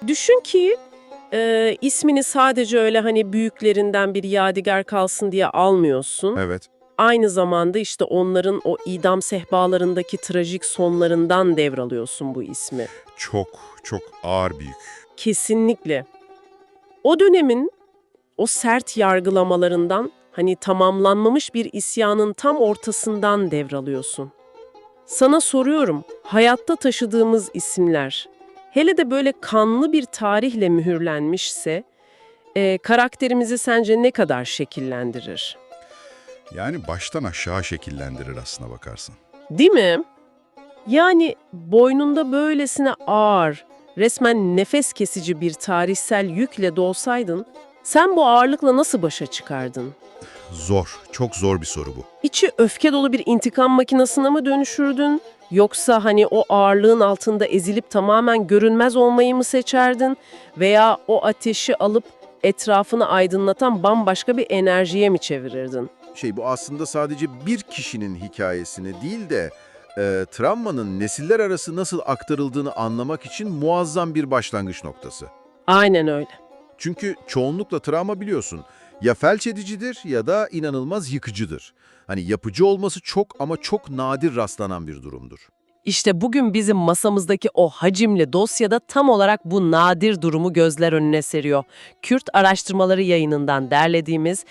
Düşün ki ismini sadece öyle hani büyüklerinden bir yadigar kalsın diye almıyorsun. Evet. Aynı zamanda işte onların o idam sehpalarındaki trajik sonlarından devralıyorsun bu ismi. Çok, çok ağır bir yük. Kesinlikle. O dönemin o sert yargılamalarından hani tamamlanmamış bir isyanın tam ortasından devralıyorsun. Sana soruyorum, hayatta taşıdığımız isimler, hele de böyle kanlı bir tarihle mühürlenmişse, karakterimizi sence ne kadar şekillendirir? Yani baştan aşağı şekillendirir aslına bakarsın. Değil mi? Yani boynunda böylesine ağır, resmen nefes kesici bir tarihsel yükle doğsaydın, sen bu ağırlıkla nasıl başa çıkardın? Zor, çok zor bir soru bu. İçi öfke dolu bir intikam makinesine mi dönüşürdün? Yoksa hani o ağırlığın altında ezilip tamamen görünmez olmayı mı seçerdin? Veya o ateşi alıp etrafını aydınlatan bambaşka bir enerjiye mi çevirirdin? Bu aslında sadece bir kişinin hikayesini değil de travmanın nesiller arası nasıl aktarıldığını anlamak için muazzam bir başlangıç noktası. Aynen öyle. Çünkü çoğunlukla travma biliyorsun ya felç edicidir ya da inanılmaz yıkıcıdır. Hani yapıcı olması çok ama çok nadir rastlanan bir durumdur. İşte bugün bizim masamızdaki o hacimli dosyada tam olarak bu nadir durumu gözler önüne seriyor. Kürt Araştırmaları Yayınından derlediğimiz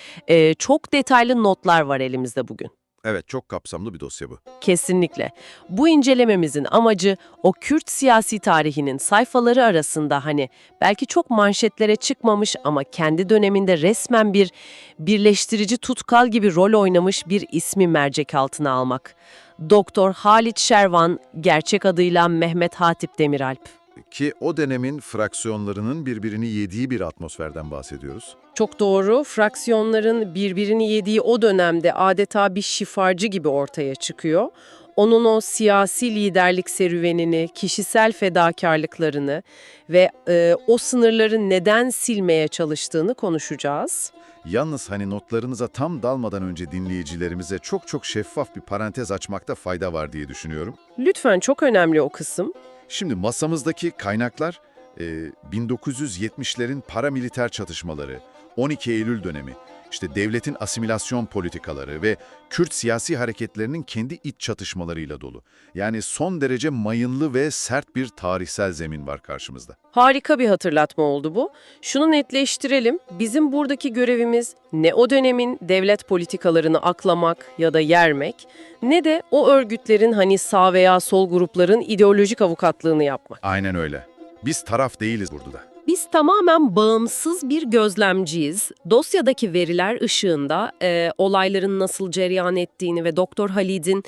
çok detaylı notlar var elimizde bugün. Evet, çok kapsamlı bir dosya bu. Kesinlikle. Bu incelememizin amacı o Kürt siyasi tarihinin sayfaları arasında hani belki çok manşetlere çıkmamış ama kendi döneminde resmen bir birleştirici tutkal gibi rol oynamış bir ismi mercek altına almak. Doktor Halit Şervan, gerçek adıyla Mehmet Hatip Demiralp. Ki o dönemin fraksiyonlarının birbirini yediği bir atmosferden bahsediyoruz. Çok doğru, fraksiyonların birbirini yediği o dönemde adeta bir şifacı gibi ortaya çıkıyor. Onun o siyasi liderlik serüvenini, kişisel fedakarlıklarını ve o sınırları neden silmeye çalıştığını konuşacağız. Yalnız hani notlarınıza tam dalmadan önce dinleyicilerimize çok şeffaf bir parantez açmakta fayda var diye düşünüyorum. Lütfen, çok önemli o kısım. Şimdi masamızdaki kaynaklar 1970'lerin paramiliter çatışmaları, 12 Eylül dönemi, işte devletin asimilasyon politikaları ve Kürt siyasi hareketlerinin kendi iç çatışmalarıyla dolu. Yani son derece mayınlı ve sert bir tarihsel zemin var karşımızda. Harika bir hatırlatma oldu bu. Şunu netleştirelim, bizim buradaki görevimiz ne o dönemin devlet politikalarını aklamak ya da yermek, ne de o örgütlerin hani sağ veya sol grupların ideolojik avukatlığını yapmak. Aynen öyle. Biz taraf değiliz burada. Biz tamamen bağımsız bir gözlemciyiz. Dosyadaki veriler ışığında olayların nasıl cereyan ettiğini ve Doktor Halid'in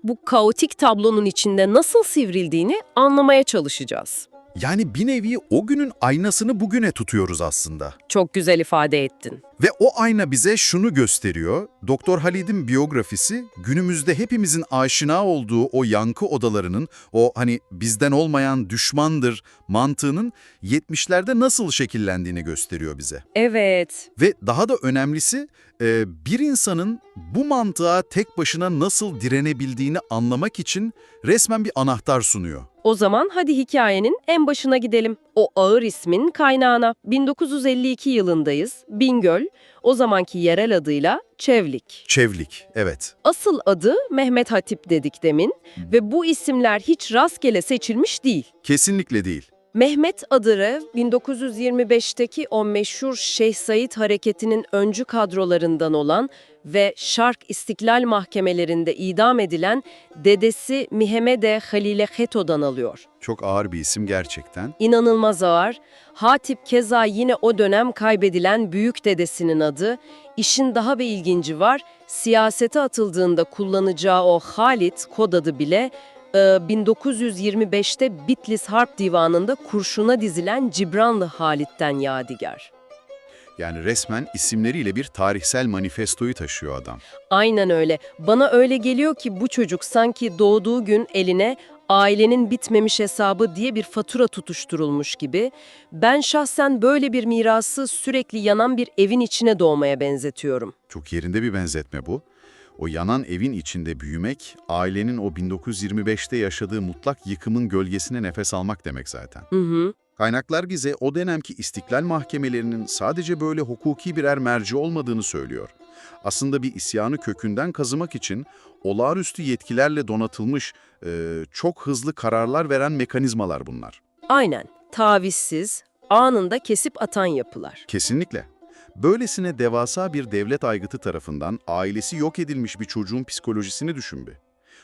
bu kaotik tablonun içinde nasıl sivrildiğini anlamaya çalışacağız. Yani bir nevi o günün aynasını bugüne tutuyoruz aslında. Çok güzel ifade ettin. Ve o ayna bize şunu gösteriyor. Doktor Halid'in biyografisi günümüzde hepimizin aşina olduğu o yankı odalarının, o hani bizden olmayan düşmandır mantığının 70'lerde nasıl şekillendiğini gösteriyor bize. Evet. Ve daha da önemlisi bir insanın bu mantığa tek başına nasıl direnebildiğini anlamak için resmen bir anahtar sunuyor. O zaman hadi hikayenin en başına gidelim. O ağır ismin kaynağına. 1952 yılındayız. Bingöl, o zamanki yerel adıyla Çevlik. Çevlik, evet. Asıl adı Mehmet Hatip dedik demin ve bu isimler hiç rastgele seçilmiş değil. Kesinlikle değil. Mehmet Adırı 1925'teki o meşhur Şeyh Said hareketinin öncü kadrolarından olan ve Şark İstiklal mahkemelerinde idam edilen dedesi Mihemede Halile Heto'dan alıyor. Çok ağır bir isim gerçekten. İnanılmaz ağır. Hatip keza yine o dönem kaybedilen büyük dedesinin adı. İşin daha bir ilginci var. Siyasete atıldığında kullanacağı o Halit kod adı bile 1925'te Bitlis Harp Divanı'nda kurşuna dizilen Cibranlı Halit'ten yadigar. Yani resmen isimleriyle bir tarihsel manifestoyu taşıyor adam. Aynen öyle. Bana öyle geliyor ki bu çocuk sanki doğduğu gün eline ailenin bitmemiş hesabı diye bir fatura tutuşturulmuş gibi. Ben şahsen böyle bir mirası sürekli yanan bir evin içine doğmaya benzetiyorum. Çok yerinde bir benzetme bu. O yanan evin içinde büyümek, ailenin o 1925'te yaşadığı mutlak yıkımın gölgesine nefes almak demek zaten. Hı hı. Kaynaklar bize o dönemki istiklal mahkemelerinin sadece böyle hukuki birer merci olmadığını söylüyor. Aslında bir isyanı kökünden kazımak için olağanüstü yetkilerle donatılmış, çok hızlı kararlar veren mekanizmalar bunlar. Aynen, tavizsiz, anında kesip atan yapılar. Kesinlikle. Böylesine devasa bir devlet aygıtı tarafından ailesi yok edilmiş bir çocuğun psikolojisini düşün bir.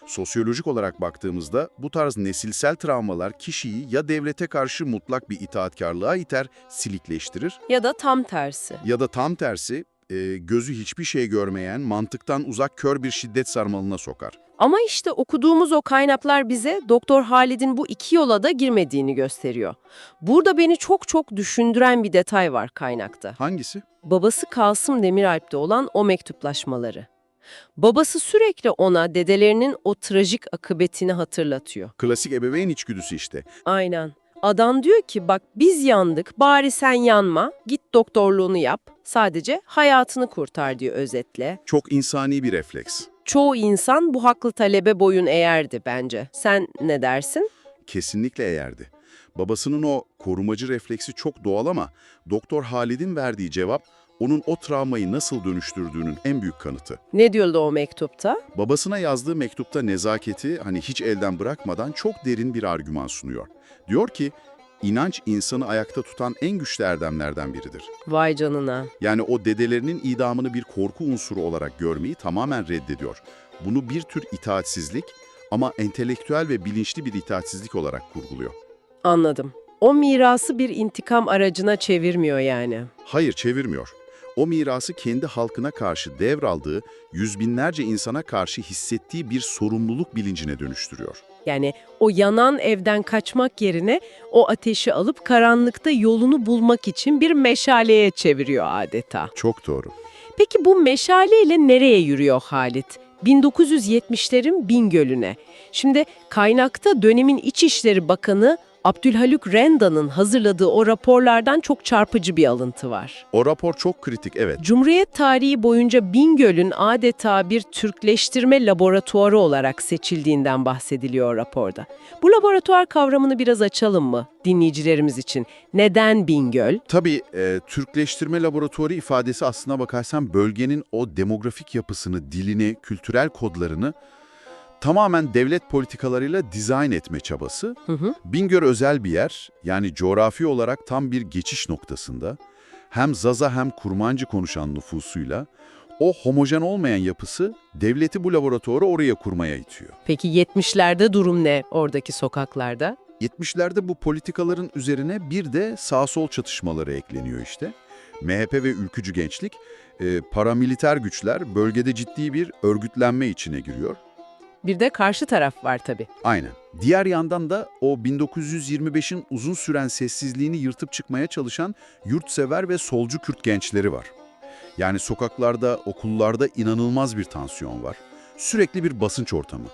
Sosyolojik olarak baktığımızda bu tarz nesilsel travmalar kişiyi ya devlete karşı mutlak bir itaatkarlığa iter, silikleştirir Ya da tam tersi. ya da tam tersi gözü hiçbir şey görmeyen, mantıktan uzak kör bir şiddet sarmalına sokar. Ama işte okuduğumuz o kaynaklar bize Doktor Halid'in bu iki yola da girmediğini gösteriyor. Burada beni çok düşündüren bir detay var kaynakta. Hangisi? Babası Kasım Demiralp'te olan o mektuplaşmaları. Babası sürekli ona dedelerinin o trajik akıbetini hatırlatıyor. Klasik ebeveyn içgüdüsü işte. Aynen. Adam diyor ki bak biz yandık, bari sen yanma, git doktorluğunu yap, sadece hayatını kurtar diyor özetle. Çok insani bir refleks. Çoğu insan bu haklı talebe boyun eğerdi bence. Sen ne dersin? Kesinlikle eğerdi. Babasının o korumacı refleksi çok doğal ama Doktor Halid'in verdiği cevap onun o travmayı nasıl dönüştürdüğünün en büyük kanıtı. Ne diyordu o mektupta? Babasına yazdığı mektupta nezaketi hiç elden bırakmadan çok derin bir argüman sunuyor. Diyor ki, inanç insanı ayakta tutan en güçlü erdemlerden biridir. Vay canına. Yani o dedelerinin idamını bir korku unsuru olarak görmeyi tamamen reddediyor. Bunu bir tür itaatsizlik ama entelektüel ve bilinçli bir itaatsizlik olarak kurguluyor. Anladım. O mirası bir intikam aracına çevirmiyor yani. Hayır, çevirmiyor. O mirası kendi halkına karşı devraldığı, yüz binlerce insana karşı hissettiği bir sorumluluk bilincine dönüştürüyor. Yani o yanan evden kaçmak yerine o ateşi alıp karanlıkta yolunu bulmak için bir meşaleye çeviriyor adeta. Çok doğru. Peki bu meşaleyle nereye yürüyor Halit? 1970'lerin Bingöl'üne. Şimdi kaynakta dönemin İçişleri Bakanı Abdülhaluk Renda'nın hazırladığı o raporlardan çok çarpıcı bir alıntı var. O rapor çok kritik, evet. Cumhuriyet tarihi boyunca Bingöl'ün adeta bir Türkleştirme laboratuvarı olarak seçildiğinden bahsediliyor raporda. Bu laboratuvar kavramını biraz açalım mı dinleyicilerimiz için? Neden Bingöl? Tabii Türkleştirme laboratuvarı ifadesi aslına bakarsan bölgenin o demografik yapısını, dilini, kültürel kodlarını tamamen devlet politikalarıyla dizayn etme çabası. Bingöl özel bir yer, yani coğrafi olarak tam bir geçiş noktasında. Hem Zaza hem Kurmancı konuşan nüfusuyla o homojen olmayan yapısı devleti bu laboratuvarı oraya kurmaya itiyor. Peki 70'lerde durum ne oradaki sokaklarda? 70'lerde bu politikaların üzerine bir de sağ-sol çatışmaları ekleniyor işte. MHP ve ülkücü gençlik, paramiliter güçler bölgede ciddi bir örgütlenme içine giriyor. Bir de karşı taraf var tabii. Aynen. Diğer yandan da o 1925'in uzun süren sessizliğini yırtıp çıkmaya çalışan yurtsever ve solcu Kürt gençleri var. Yani sokaklarda, okullarda inanılmaz bir tansiyon var. Sürekli bir basınç ortamı.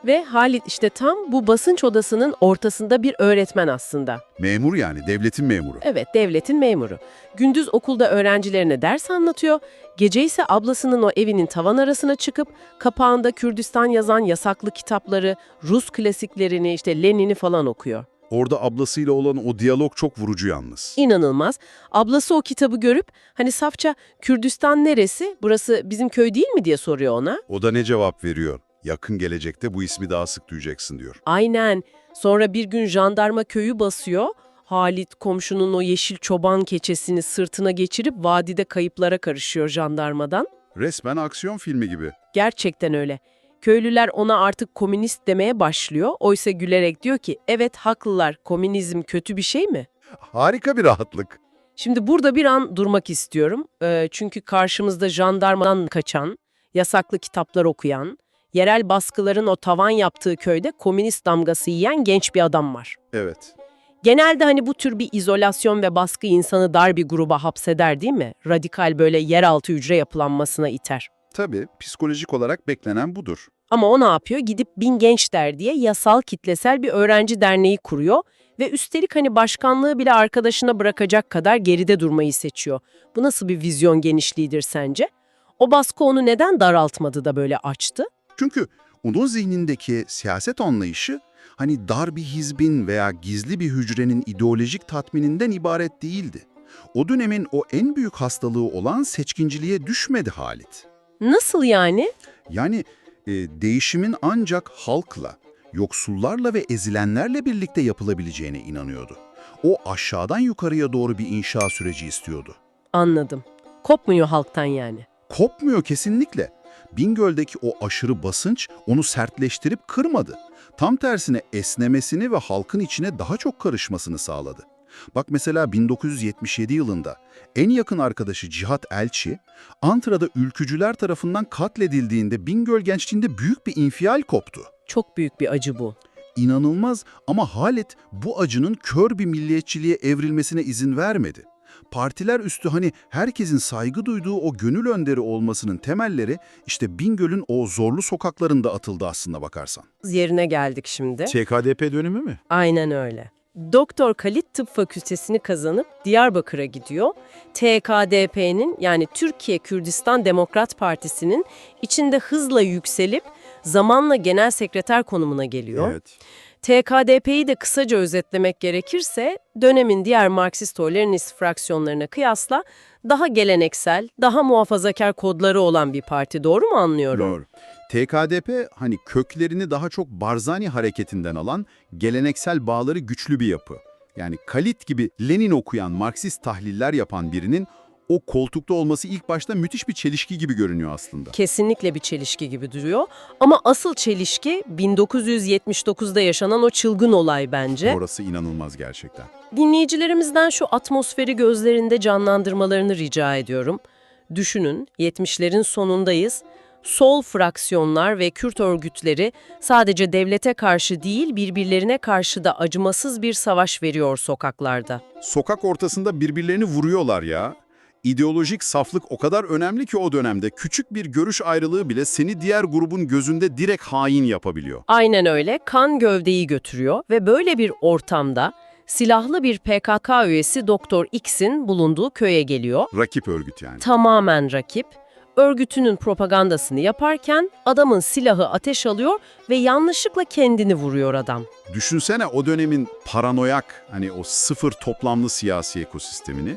Ve Halit işte tam bu basınç odasının ortasında bir öğretmen aslında. Memur, yani devletin memuru. Evet, devletin memuru. Gündüz okulda öğrencilerine ders anlatıyor, gece ise ablasının o evinin tavan arasına çıkıp kapağında Kürdistan yazan yasaklı kitapları, Rus klasiklerini, işte Lenin'i falan okuyor. Orada ablasıyla olan o diyalog çok vurucu yalnız. İnanılmaz. Ablası o kitabı görüp hani safça Kürdistan neresi, burası bizim köy değil mi diye soruyor ona. O da ne cevap veriyor? Yakın gelecekte bu ismi daha sık duyacaksın diyor. Aynen. Sonra bir gün jandarma köyü basıyor. Halit komşunun o yeşil çoban keçesini sırtına geçirip vadide kayıplara karışıyor jandarmadan. Resmen aksiyon filmi gibi. Gerçekten öyle. Köylüler ona artık komünist demeye başlıyor. Oysa gülerek diyor ki evet haklılar, komünizm kötü bir şey mi? Harika bir rahatlık. Şimdi burada bir an durmak istiyorum. Çünkü karşımızda jandarmadan kaçan, yasaklı kitaplar okuyan, yerel baskıların o tavan yaptığı köyde komünist damgası yiyen genç bir adam var. Evet. Genelde hani bu tür bir izolasyon ve baskı insanı dar bir gruba hapseder değil mi? Radikal böyle yeraltı hücre yapılanmasına iter. Tabii psikolojik olarak beklenen budur. Ama o ne yapıyor? Gidip Bin Genç Der diye yasal kitlesel bir öğrenci derneği kuruyor ve üstelik hani başkanlığı bile arkadaşına bırakacak kadar geride durmayı seçiyor. Bu nasıl bir vizyon genişliğidir sence? O baskı onu neden daraltmadı da böyle açtı? Çünkü Onun zihnindeki siyaset anlayışı hani dar bir hizbin veya gizli bir hücrenin ideolojik tatmininden ibaret değildi. O dönemin o en büyük hastalığı olan seçkinciliğe düşmedi Halit. Nasıl yani? Yani değişimin ancak halkla, yoksullarla ve ezilenlerle birlikte yapılabileceğine inanıyordu. O aşağıdan yukarıya doğru bir inşa süreci istiyordu. Anladım. Kopmuyor halktan yani. Kopmuyor kesinlikle. Bingöl'deki o aşırı basınç onu sertleştirip kırmadı. Tam tersine esnemesini ve halkın içine daha çok karışmasını sağladı. Bak mesela 1977 yılında en yakın arkadaşı Cihat Elçi, Antra'da ülkücüler tarafından katledildiğinde Bingöl gençliğinde büyük bir infial koptu. Çok büyük bir acı bu. İnanılmaz ama Halit bu acının kör bir milliyetçiliğe evrilmesine izin vermedi. Partiler üstü hani herkesin saygı duyduğu o gönül önderi olmasının temelleri işte Bingöl'ün o zorlu sokaklarında atıldı aslında bakarsan. Yerine geldik şimdi. TKDP dönemi mi? Aynen öyle. Doktor Kalit Tıp Fakültesini kazanıp Diyarbakır'a gidiyor. TKDP'nin yani Türkiye Kürdistan Demokrat Partisi'nin içinde hızla yükselip zamanla genel sekreter konumuna geliyor. Evet. TKDP'yi de kısaca özetlemek gerekirse dönemin diğer Marksist-Leninist fraksiyonlarına kıyasla daha geleneksel, daha muhafazakar kodları olan bir parti. Doğru mu anlıyorum? Doğru. TKDP hani köklerini daha çok Barzani hareketinden alan geleneksel bağları güçlü bir yapı. Yani Kalit gibi Lenin okuyan Marksist tahliller yapan birinin o koltukta olması ilk başta müthiş bir çelişki gibi görünüyor aslında. Kesinlikle bir çelişki gibi duruyor. Ama asıl çelişki 1979'da yaşanan o çılgın olay bence. Orası inanılmaz gerçekten. Dinleyicilerimizden şu atmosferi gözlerinde canlandırmalarını rica ediyorum. Düşünün, 70'lerin sonundayız. Sol fraksiyonlar ve Kürt örgütleri sadece devlete karşı değil, birbirlerine karşı da acımasız bir savaş veriyor sokaklarda. Sokak ortasında birbirlerini vuruyorlar ya. İdeolojik saflık o kadar önemli ki o dönemde küçük bir görüş ayrılığı bile seni diğer grubun gözünde direkt hain yapabiliyor. Aynen öyle, kan gövdeyi götürüyor ve böyle bir ortamda silahlı bir PKK üyesi Doktor X'in bulunduğu köye geliyor. Rakip örgüt yani. Tamamen rakip. Örgütünün propagandasını yaparken adamın silahı ateş alıyor ve yanlışlıkla kendini vuruyor adam. Düşünsene o dönemin paranoyak, hani o sıfır toplamlı siyasi ekosistemini,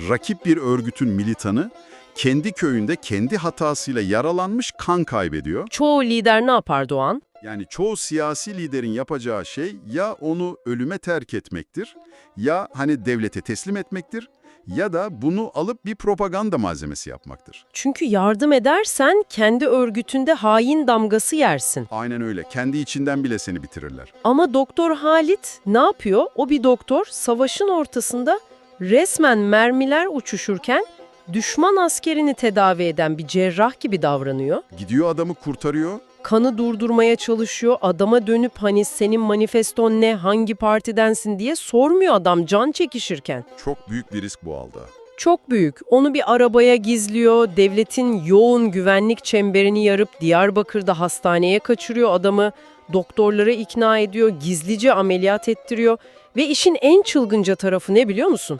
rakip bir örgütün militanı kendi köyünde kendi hatasıyla yaralanmış, kan kaybediyor. Çoğu lider ne yapar Doğan? Yani çoğu siyasi liderin yapacağı şey ya onu ölüme terk etmektir, ya hani devlete teslim etmektir, ya da bunu alıp bir propaganda malzemesi yapmaktır. Çünkü yardım edersen kendi örgütünde hain damgası yersin. Aynen öyle. Kendi içinden bile seni bitirirler. Ama Doktor Halit ne yapıyor? O bir doktor savaşın ortasında resmen mermiler uçuşurken düşman askerini tedavi eden bir cerrah gibi davranıyor. Gidiyor adamı kurtarıyor. Kanı durdurmaya çalışıyor. Adama dönüp hani senin manifeston ne, hangi partidensin diye sormuyor adam can çekişirken. Çok büyük bir risk bu aldı. Çok büyük. Onu bir arabaya gizliyor. Devletin yoğun güvenlik çemberini yarıp Diyarbakır'da hastaneye kaçırıyor adamı. Doktorları ikna ediyor. Gizlice ameliyat ettiriyor. Ve işin en çılgınca tarafı ne biliyor musun?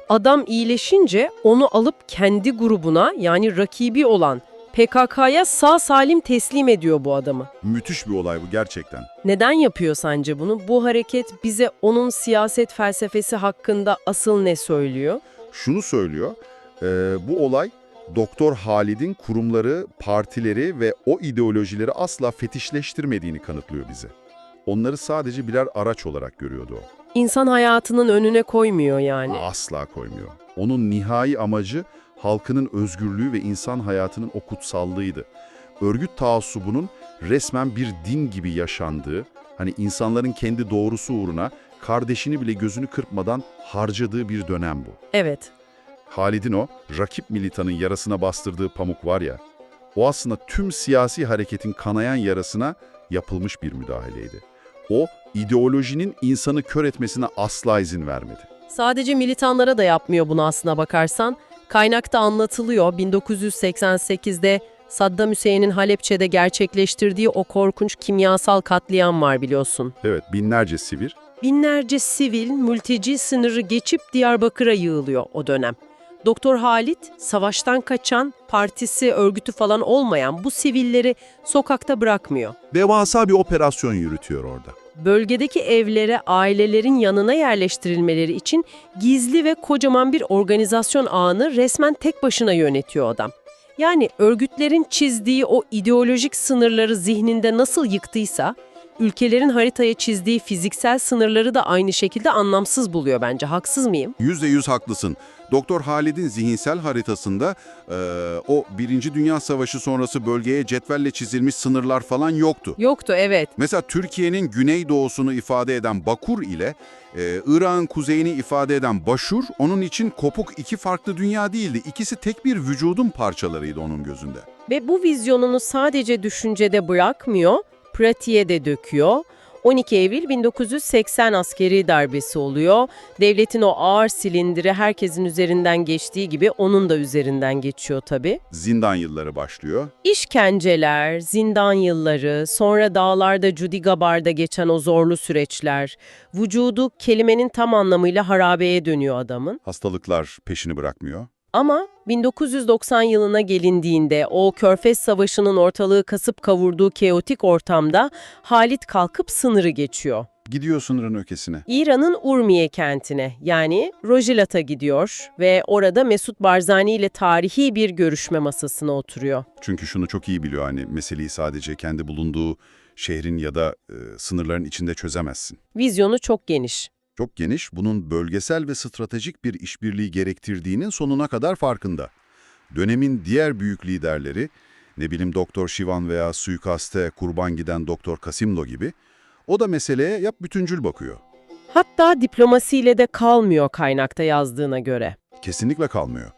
Adam iyileşince onu alıp kendi grubuna yani rakibi olan PKK'ya sağ salim teslim ediyor bu adamı. Müthiş bir olay bu gerçekten. Neden yapıyor sence bunu? Bu hareket bize onun siyaset felsefesi hakkında asıl ne söylüyor? Şunu söylüyor, bu olay Doktor Halid'in kurumları, partileri ve o ideolojileri asla fetişleştirmediğini kanıtlıyor bize. Onları sadece birer araç olarak görüyordu o. İnsan hayatının önüne koymuyor yani. Asla koymuyor. Onun nihai amacı halkının özgürlüğü ve insan hayatının o kutsallığıydı. Örgüt taassubunun resmen bir din gibi yaşandığı, hani insanların kendi doğrusu uğruna kardeşini bile gözünü kırpmadan harcadığı bir dönem bu. Evet. Halid'in o rakip militanın yarasına bastırdığı pamuk var ya, o aslında tüm siyasi hareketin kanayan yarasına yapılmış bir müdahaleydi. O ideolojinin insanı kör etmesine asla izin vermedi. Sadece militanlara da yapmıyor bunu aslına bakarsan. Kaynakta anlatılıyor 1988'de Saddam Hüseyin'in Halepçe'de gerçekleştirdiği o korkunç kimyasal katliam var biliyorsun. Evet, binlerce sivil. Binlerce sivil, mülteci sınırı geçip Diyarbakır'a yığılıyor o dönem. Doktor Halit, savaştan kaçan, partisi, örgütü falan olmayan bu sivilleri sokakta bırakmıyor. Devasa bir operasyon yürütüyor orada. Bölgedeki evlere ailelerin yanına yerleştirilmeleri için gizli ve kocaman bir organizasyon ağını resmen tek başına yönetiyor adam. Yani örgütlerin çizdiği o ideolojik sınırları zihninde nasıl yıktıysa, ülkelerin haritaya çizdiği fiziksel sınırları da aynı şekilde anlamsız buluyor bence. Haksız mıyım? %100 haklısın. Doktor Halid'in zihinsel haritasında o Birinci Dünya Savaşı sonrası bölgeye cetvelle çizilmiş sınırlar falan yoktu. Yoktu, evet. Mesela Türkiye'nin güneydoğusunu ifade eden Bakur ile Irak'ın kuzeyini ifade eden Başur, onun için kopuk iki farklı dünya değildi. İkisi tek bir vücudun parçalarıydı onun gözünde. Ve bu vizyonunu sadece düşüncede bırakmıyor, pratiğe de döküyor. 12 Eylül 1980 askeri darbesi oluyor. Devletin o ağır silindiri herkesin üzerinden geçtiği gibi onun da üzerinden geçiyor tabii. Zindan yılları başlıyor. İşkenceler, zindan yılları, sonra dağlarda Judigabar'da geçen o zorlu süreçler, vücudu kelimenin tam anlamıyla harabeye dönüyor adamın. Hastalıklar peşini bırakmıyor. Ama 1990 yılına gelindiğinde o Körfez Savaşı'nın ortalığı kasıp kavurduğu kaotik ortamda Halit kalkıp sınırı geçiyor. Gidiyor sınırın ötesine. İran'ın Urmiye kentine yani Rojilat'a gidiyor ve orada Mesut Barzani ile tarihi bir görüşme masasına oturuyor. Çünkü şunu çok iyi biliyor, hani meseleyi sadece kendi bulunduğu şehrin ya da sınırların içinde çözemezsin. Vizyonu çok geniş. Çok geniş, bunun bölgesel ve stratejik bir işbirliği gerektirdiğinin sonuna kadar farkında. Dönemin diğer büyük liderleri, ne bileyim Doktor Şivan veya suikaste kurban giden Doktor Kasimlo gibi, o da meseleye bütüncül bakıyor. Hatta diplomasiyle de kalmıyor kaynakta yazdığına göre. Kesinlikle kalmıyor.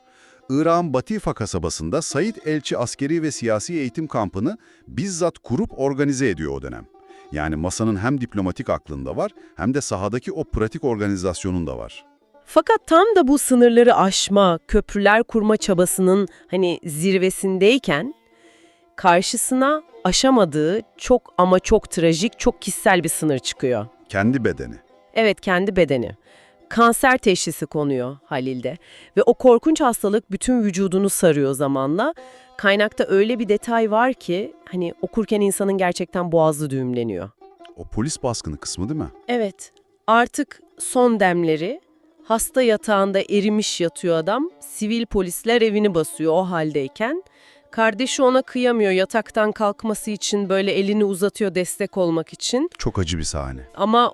Irak'ın Batifa kasabasında Said Elçi askeri ve siyasi eğitim kampını bizzat kurup organize ediyor o dönem. Yani masanın hem diplomatik aklında var hem de sahadaki o pratik organizasyonun da var. Fakat tam da bu sınırları aşma, köprüler kurma çabasının zirvesindeyken karşısına aşamadığı çok ama çok trajik, çok kişisel bir sınır çıkıyor. Kendi bedeni. Evet, kendi bedeni. Kanser teşhisi konuyor Halil'de ve o korkunç hastalık bütün vücudunu sarıyor zamanla. Kaynakta öyle bir detay var ki okurken insanın gerçekten boğazı düğümleniyor. O polis baskını kısmı değil mi? Evet, artık son demleri, hasta yatağında erimiş yatıyor adam, sivil polisler evini basıyor o haldeyken. Kardeşi ona kıyamıyor yataktan kalkması için, böyle elini uzatıyor destek olmak için. Çok acı bir sahne. Ama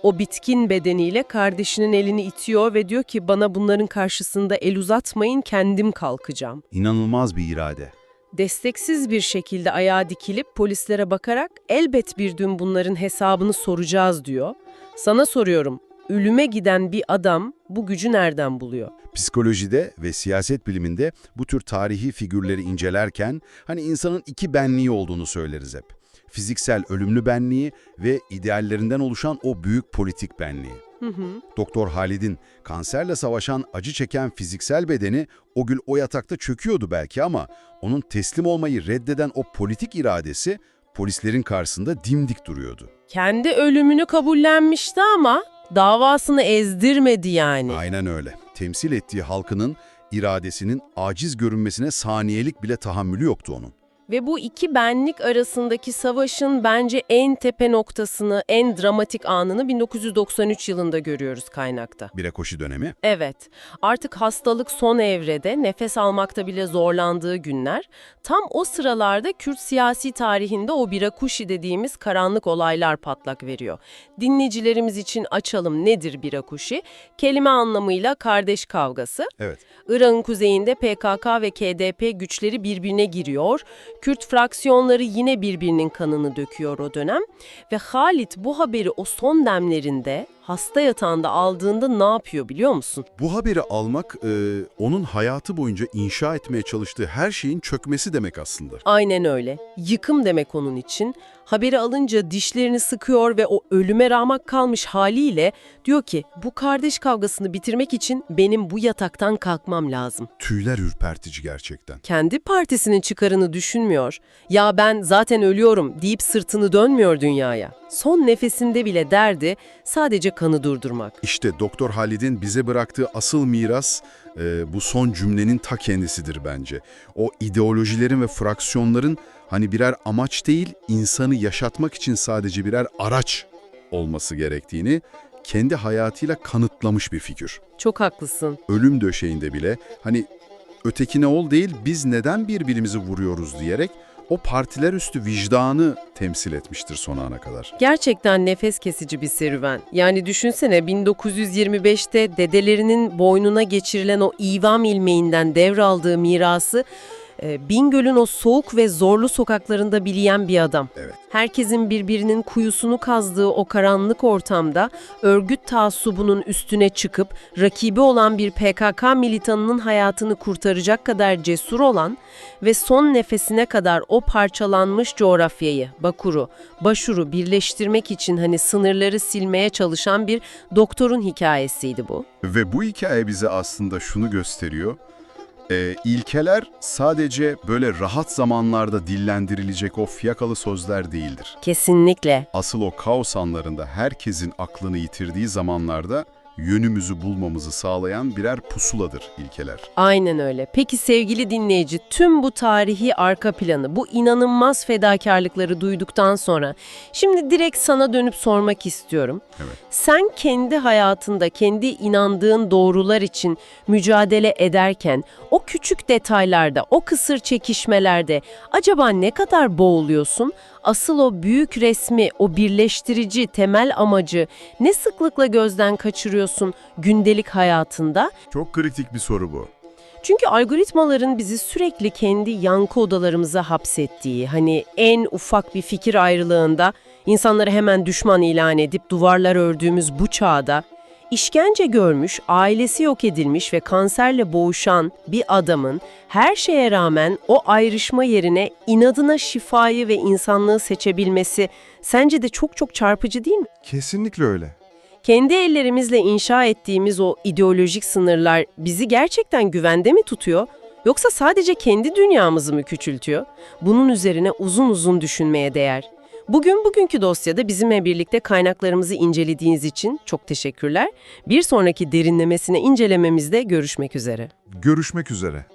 o bitkin bedeniyle kardeşinin elini itiyor ve diyor ki bana bunların karşısında el uzatmayın, kendim kalkacağım. İnanılmaz bir irade. Desteksiz bir şekilde ayağa dikilip polislere bakarak elbet bir gün bunların hesabını soracağız diyor. Sana soruyorum, ölüme giden bir adam bu gücü nereden buluyor? Psikolojide ve siyaset biliminde bu tür tarihi figürleri incelerken insanın iki benliği olduğunu söyleriz hep. Fiziksel ölümlü benliği ve ideallerinden oluşan o büyük politik benliği. Doktor Halid'in kanserle savaşan, acı çeken fiziksel bedeni o gün o yatakta çöküyordu belki ama onun teslim olmayı reddeden o politik iradesi polislerin karşısında dimdik duruyordu. Kendi ölümünü kabullenmişti ama davasını ezdirmedi yani. Aynen öyle. Temsil ettiği halkının iradesinin aciz görünmesine saniyelik bile tahammülü yoktu onun. Ve bu iki benlik arasındaki savaşın bence en tepe noktasını, en dramatik anını 1993 yılında görüyoruz kaynakta. Birakoşi dönemi. Evet, artık hastalık son evrede, nefes almakta bile zorlandığı günler, tam o sıralarda Kürt siyasi tarihinde o Birakoşi dediğimiz karanlık olaylar patlak veriyor. Dinleyicilerimiz için açalım, nedir Birakoşi? Kelime anlamıyla kardeş kavgası. Evet. Irak'ın kuzeyinde PKK ve KDP güçleri birbirine giriyor. Kürt fraksiyonları yine birbirinin kanını döküyor o dönem. Ve Halit bu haberi o son demlerinde hasta yatağında aldığında ne yapıyor biliyor musun? Bu haberi almak onun hayatı boyunca inşa etmeye çalıştığı her şeyin çökmesi demek aslında. Aynen öyle. Yıkım demek onun için. Haberi alınca dişlerini sıkıyor ve o ölüme ramak kalmış haliyle diyor ki bu kardeş kavgasını bitirmek için benim bu yataktan kalkmam lazım. Tüyler ürpertici gerçekten. Kendi partisinin çıkarını düşünmüyor. Ya ben zaten ölüyorum deyip sırtını dönmüyor dünyaya. Son nefesinde bile derdi sadece kanı durdurmak. İşte Doktor Halid'in bize bıraktığı asıl miras bu son cümlenin ta kendisidir bence. O ideolojilerin ve fraksiyonların hani birer amaç değil, insanı yaşatmak için sadece birer araç olması gerektiğini kendi hayatıyla kanıtlamış bir figür. Çok haklısın. Ölüm döşeğinde bile hani ötekine ol değil, biz neden birbirimizi vuruyoruz diyerek o partiler üstü vicdanı temsil etmiştir son ana kadar. Gerçekten nefes kesici bir serüven. Yani düşünsene 1925'te dedelerinin boynuna geçirilen o ivam ilmeğinden devraldığı mirası Bingöl'ün o soğuk ve zorlu sokaklarında bileyen bir adam. Evet. Herkesin birbirinin kuyusunu kazdığı o karanlık ortamda örgüt taassubunun üstüne çıkıp rakibi olan bir PKK militanının hayatını kurtaracak kadar cesur olan ve son nefesine kadar o parçalanmış coğrafyayı, Bakur'u, Başur'u birleştirmek için hani sınırları silmeye çalışan bir doktorun hikayesiydi bu. Ve bu hikaye bize aslında şunu gösteriyor. İlkeler sadece böyle rahat zamanlarda dillendirilecek o fiyakalı sözler değildir. Kesinlikle. Asıl o kaos anlarında herkesin aklını yitirdiği zamanlarda yönümüzü bulmamızı sağlayan birer pusuladır ilkeler. Aynen öyle. Peki sevgili dinleyici, tüm bu tarihi arka planı, bu inanılmaz fedakarlıkları duyduktan sonra şimdi direkt sana dönüp sormak istiyorum. Evet. Sen kendi hayatında, kendi inandığın doğrular için mücadele ederken o küçük detaylarda, o kısır çekişmelerde acaba ne kadar boğuluyorsun? Asıl o büyük resmi, o birleştirici temel amacı ne sıklıkla gözden kaçırıyorsun gündelik hayatında? Çok kritik bir soru bu. Çünkü algoritmaların bizi sürekli kendi yankı odalarımıza hapsettiği, hani en ufak bir fikir ayrılığında insanları hemen düşman ilan edip duvarlar ördüğümüz bu çağda, işkence görmüş, ailesi yok edilmiş ve kanserle boğuşan bir adamın her şeye rağmen o ayrışma yerine inadına şifayı ve insanlığı seçebilmesi sence de çok çok çarpıcı değil mi? Kesinlikle öyle. Kendi ellerimizle inşa ettiğimiz o ideolojik sınırlar bizi gerçekten güvende mi tutuyor? Yoksa sadece kendi dünyamızı mı küçültüyor? Bunun üzerine uzun uzun düşünmeye değer. Bugünkü dosyada bizimle birlikte kaynaklarımızı incelediğiniz için çok teşekkürler. Bir sonraki derinlemesine incelememizde görüşmek üzere. Görüşmek üzere.